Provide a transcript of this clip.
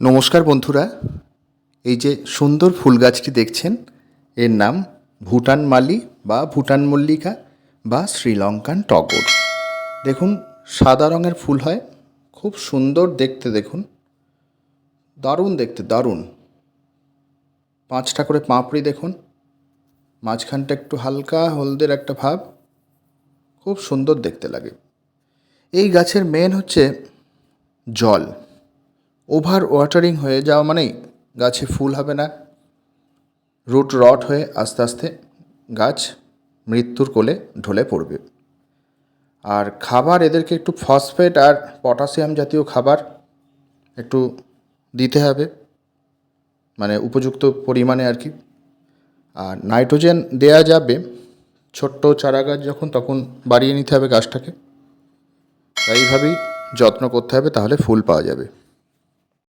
নমস্কার বন্ধুরা, এই যে সুন্দর ফুল গাছটি দেখছেন এর নাম ভুটান মালি বা ভুটান মল্লিকা বা শ্রীলঙ্কান টগর। দেখুন সাদা রঙের ফুল হয়, খুব সুন্দর দেখতে। দেখুন দারুণ দেখতে, দারুণ। 5টা করে পাপড়ি দেখুন, মাঝখানটা একটু হালকা হলদের একটা ভাব, খুব সুন্দর দেখতে লাগে। এই গাছের মেন হচ্ছে জল। ওভার ওয়াটারিং হয়ে যাওয়া মানেই গাছে ফুল হবে না, রুট রট হয়ে আস্তে আস্তে গাছ মৃত্যুর কোলে ঢলে পড়বে। আর খাবার এদেরকে একটু ফসফেট আর পটাশিয়াম জাতীয় খাবার একটু দিতে হবে, মানে উপযুক্ত পরিমাণে আর কি। আর নাইট্রোজেন দেয়া যাবে, ছোট্ট চারা গাছ যখন তখন বাড়িয়ে নিতে হবে গাছটাকে। এইভাবেই যত্ন করতে হবে, তাহলে ফুল পাওয়া যাবে।